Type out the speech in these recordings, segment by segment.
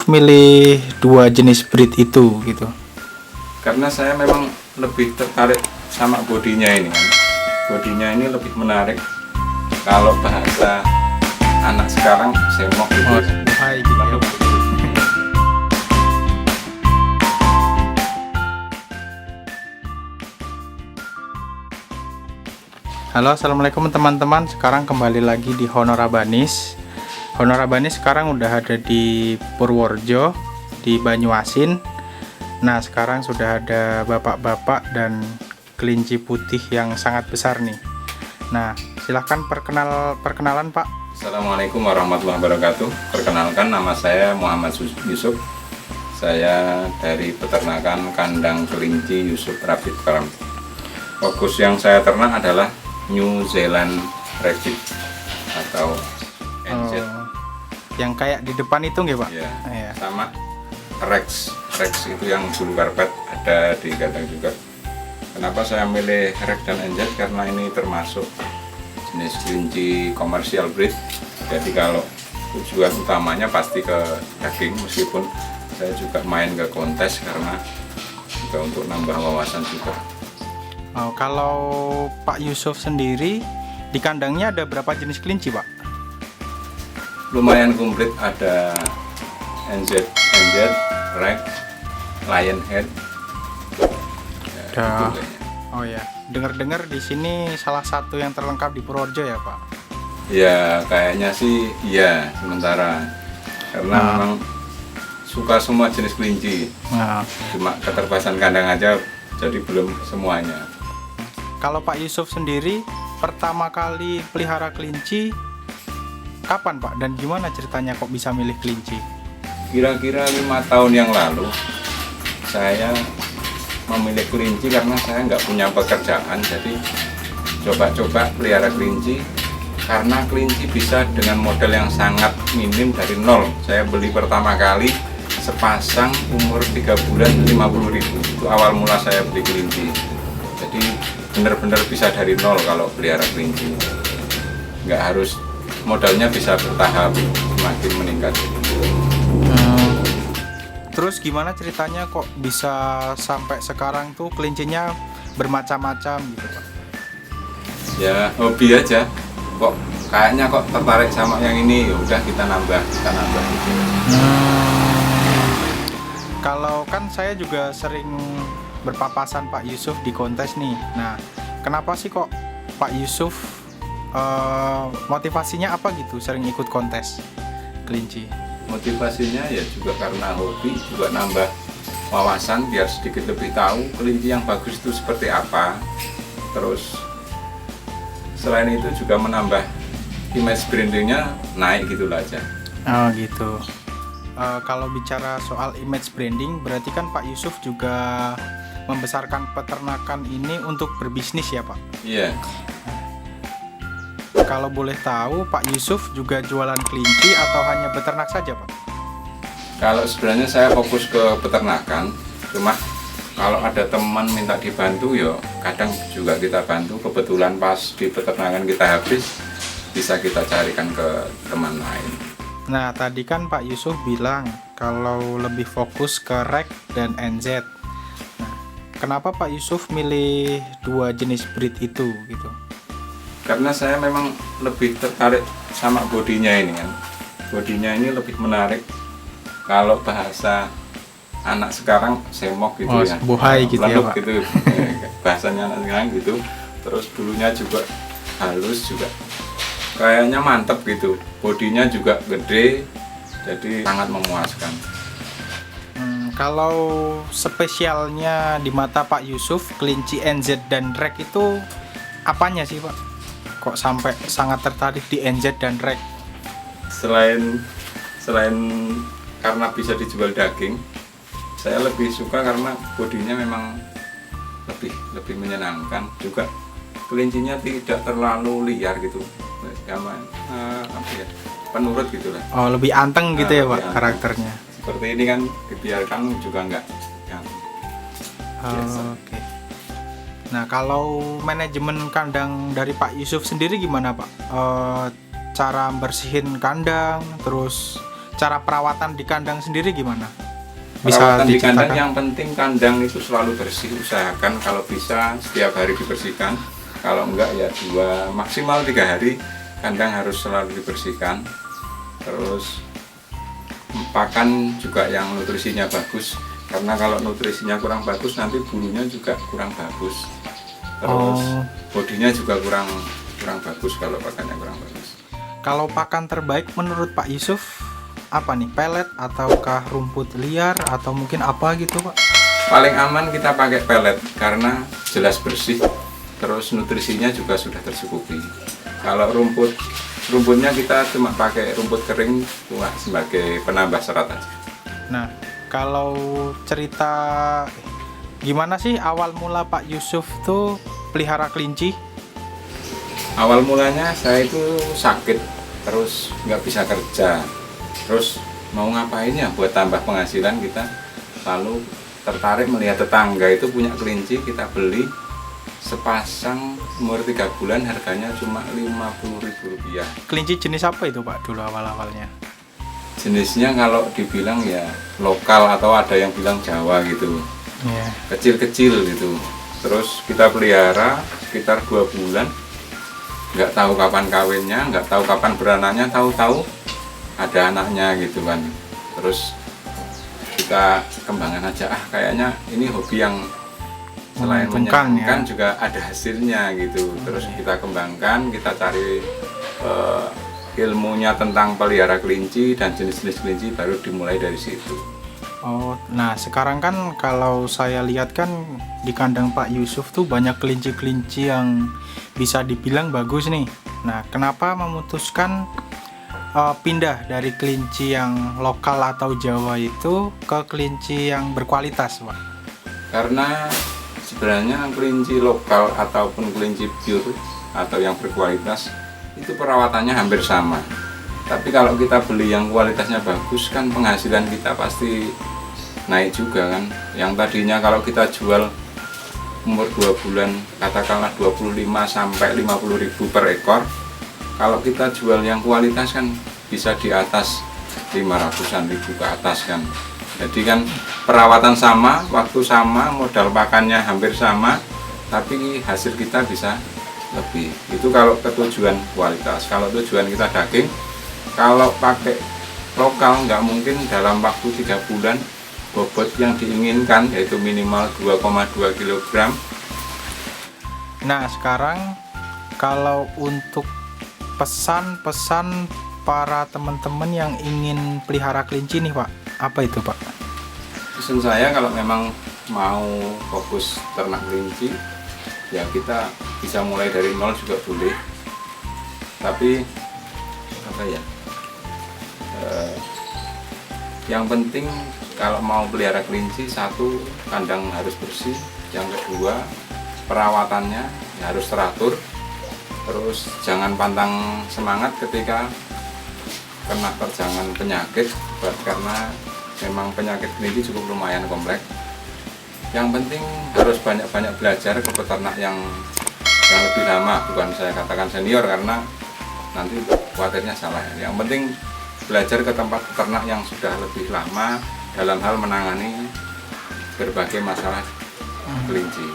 milih dua jenis breed itu gitu? Karena saya memang lebih tertarik sama bodinya ini kan. Bodinya ini lebih menarik. Kalau bahasa anak sekarang semok gitu. Hai gitu ya, Pak. Halo, assalamualaikum teman-teman. Sekarang kembali lagi di Honorabanis. Honorabanis sekarang udah ada di Purworejo, di Banyuasin. Nah, sekarang sudah ada bapak-bapak dan kelinci putih yang sangat besar nih. Nah, silahkan perkenalan Pak. Assalamualaikum warahmatullahi wabarakatuh. Perkenalkan, nama saya Muhammad Yusuf. Saya dari peternakan kandang kelinci Yusuf Rabbit Farm. Fokus yang saya ternak adalah New Zealand Rabbit atau NZ. Yang kayak di depan itu nggak Pak? Ya, Iya. sama Rex itu yang bulu karpet ada di kandang juga. Kenapa saya milih Rex dan NZ? Karena ini termasuk jenis kelinci komersial breed. Jadi kalau tujuan utamanya pasti ke daging, meskipun saya juga main ke kontes karena juga untuk nambah wawasan juga. Oh, kalau Pak Yusuf sendiri di kandangnya ada berapa jenis kelinci Pak? Lumayan komplit, ada NZ, Rex, Lionhead. Ya, Ada. itu kayaknya. Oh ya, dengar-dengar di sini salah satu yang terlengkap di Purworejo ya Pak? Ya kayaknya sih iya sementara, karena memang suka semua jenis kelinci. Nah, Cuma keterbatasan kandang aja, jadi belum semuanya. kalau Pak Yusuf sendiri pertama kali pelihara kelinci kapan Pak? Dan gimana ceritanya kok bisa milih kelinci? Kira-kira 5 tahun yang lalu saya memilih kelinci karena saya nggak punya pekerjaan, jadi coba-coba pelihara kelinci. Karena kelinci bisa dengan modal yang sangat minim dari nol. Saya beli pertama kali sepasang umur 3 bulan 50.000. Itu awal mula saya beli kelinci. Jadi benar-benar bisa dari nol kalau pelihara kelinci. Nggak harus, modalnya bisa bertahap semakin meningkat. Terus gimana ceritanya kok bisa sampai sekarang tuh kelincinya bermacam-macam gitu Pak? Ya hobi aja. Kok kayaknya kok tertarik sama yang ini, ya udah kita nambah gitu. Kalau kan saya juga sering berpapasan Pak Yusuf di kontes nih. Nah, kenapa sih kok Pak Yusuf motivasinya apa gitu sering ikut kontes kelinci? Motivasinya ya juga karena hobi, juga nambah wawasan biar sedikit lebih tahu kelinci yang bagus itu seperti apa. Terus selain itu juga menambah image brandingnya naik gitu aja. Oh gitu. Kalau bicara soal image branding, berarti kan Pak Yusuf juga membesarkan peternakan ini untuk berbisnis ya Pak? Iya. Kalau boleh tahu, Pak Yusuf juga jualan kelinci atau hanya beternak saja Pak? Kalau sebenarnya saya fokus ke peternakan, cuma kalau ada teman minta dibantu ya kadang juga kita bantu. Kebetulan pas di peternakan kita habis, bisa kita carikan ke teman lain. Nah, tadi kan Pak Yusuf bilang kalau lebih fokus ke Rex dan NZ. Nah, kenapa Pak Yusuf milih dua jenis breed itu gitu? Karena saya memang lebih tertarik sama bodinya ini kan. Bodinya ini lebih menarik. Kalau bahasa anak sekarang semok gitu ya. Bohai gitu ya Pak? Gitu. Bahasanya anak sekarang gitu. Terus bulunya juga halus juga. Kayaknya mantep gitu. Bodinya juga gede. Jadi sangat memuaskan. Kalau spesialnya di mata Pak Yusuf, kelinci NZ dan Rex itu apanya sih Pak? Kok sampai sangat tertarik di NZ dan Rex? Selain karena bisa dijual daging, saya lebih suka karena bodinya memang lebih menyenangkan. Juga kelincinya tidak terlalu liar gitu, penurut gitulah. Oh, lebih anteng gitu ya Pak Anteng. karakternya? Seperti ini kan dibiarkan juga enggak yang biasa. Oke. Nah, kalau manajemen kandang dari Pak Yusuf sendiri gimana Pak? Cara bersihin kandang, terus cara perawatan di kandang sendiri gimana? Perawatan di kandang diceritakan? yang penting kandang itu selalu bersih, usahakan kalau bisa setiap hari dibersihkan. Kalau enggak ya 2 maksimal 3 hari kandang harus selalu dibersihkan. Terus pakan juga yang nutrisinya bagus, karena kalau nutrisinya kurang bagus nanti bulunya juga kurang bagus. Terus bodinya juga kurang bagus kalau pakannya kurang bagus. Kalau pakan terbaik menurut Pak Yusuf apa nih? Pelet ataukah rumput liar atau mungkin apa gitu Pak? Paling aman kita pakai pelet karena jelas bersih, terus nutrisinya juga sudah tercukupi. Kalau rumputnya kita cuma pakai rumput kering cuma sebagai penambah serat aja. Nah, kalau cerita gimana sih awal mula Pak Yusuf tuh pelihara kelinci? Awal mulanya saya itu sakit, terus nggak bisa kerja, terus mau ngapain ya buat tambah penghasilan, kita lalu tertarik melihat tetangga itu punya kelinci, kita beli sepasang umur 3 bulan, harganya cuma Rp50.000. Kelinci jenis apa itu Pak dulu awal-awalnya? Jenisnya kalau dibilang ya lokal atau ada yang bilang Jawa gitu, kecil-kecil gitu. Terus kita pelihara sekitar 2 bulan, nggak tahu kapan kawinnya, nggak tahu kapan beranaknya, tahu-tahu ada anaknya gitu kan. Terus kita kembangkan aja, kayaknya ini hobi yang selain menyenangkan juga ada hasilnya gitu. Terus kita kembangkan, kita cari ilmunya tentang pelihara kelinci dan jenis-jenis kelinci, baru dimulai dari situ. Oh, nah sekarang kan kalau saya lihat kan di kandang Pak Yusuf tuh banyak kelinci-kelinci yang bisa dibilang bagus nih. Nah, kenapa memutuskan pindah dari kelinci yang lokal atau Jawa itu ke kelinci yang berkualitas, Pak? Karena sebenarnya kelinci lokal ataupun kelinci pure atau yang berkualitas itu perawatannya hampir sama. Tapi kalau kita beli yang kualitasnya bagus kan penghasilan kita pasti naik juga kan. Yang tadinya kalau kita jual umur 2 bulan katakanlah 25 sampai 50.000 per ekor, kalau kita jual yang kualitas kan bisa di atas 500-an ribu ke atas kan. Jadi kan perawatan sama, waktu sama, modal pakannya hampir sama, tapi hasil kita bisa lebih. Itu kalau ketujuan kualitas. Kalau tujuan kita daging, kalau pakai lokal nggak mungkin dalam waktu 3 bulan bobot yang diinginkan, yaitu minimal 2,2 kg. Nah, sekarang kalau untuk pesan-pesan para teman-teman yang ingin pelihara kelinci nih Pak, apa itu Pak? Pesan saya kalau memang mau fokus ternak kelinci, ya kita bisa mulai dari nol juga boleh. Tapi apa ya? Yang penting kalau mau pelihara kelinci, satu, kandang harus bersih. Yang kedua, perawatannya ya harus teratur. Terus jangan pantang semangat ketika kena terjangan penyakit, karena memang penyakit kelinci cukup lumayan kompleks. Yang penting harus banyak-banyak belajar ke peternak yang lebih lama, bukan saya katakan senior karena nanti khawatirnya salah. Yang penting belajar ke tempat peternak yang sudah lebih lama dalam hal menangani berbagai masalah kelinci.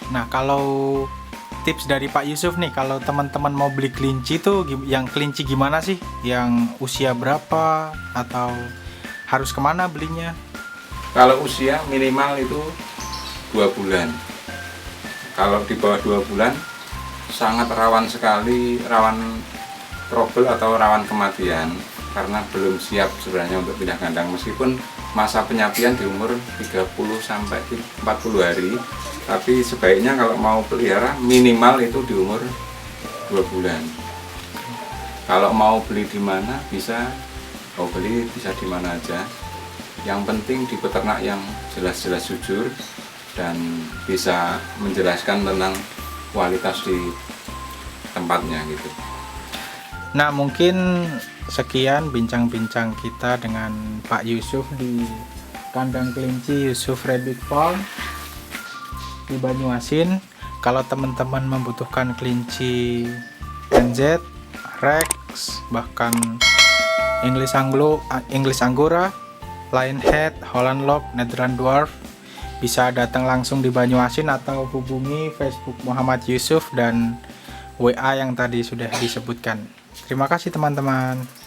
Nah, kalau tips dari Pak Yusuf nih, kalau teman-teman mau beli kelinci tuh yang kelinci gimana sih? Yang usia berapa atau harus kemana belinya? Kalau usia minimal itu 2 bulan. Kalau di bawah 2 bulan sangat rawan sekali, rawan trouble atau rawan kematian karena belum siap sebenarnya untuk pindah kandang, meskipun masa penyapian di umur 30 sampai 40 hari. Tapi sebaiknya kalau mau pelihara minimal itu di umur 2 bulan. Kalau mau beli di mana bisa, mau beli bisa di mana aja. Yang penting di peternak yang jelas-jelas jujur dan bisa menjelaskan tentang kualitas di tempatnya gitu. Nah, mungkin sekian bincang-bincang kita dengan Pak Yusuf di kandang kelinci Yusuf Rabbit Farm di Banyuasin. Kalau teman-teman membutuhkan kelinci NZ, Rex, bahkan English Angora, Lionhead, Holland Lock, Netherland Dwarf. Bisa datang langsung di Banyuasin atau hubungi Facebook Muhammad Yusuf dan WA yang tadi sudah disebutkan. Terima kasih teman-teman.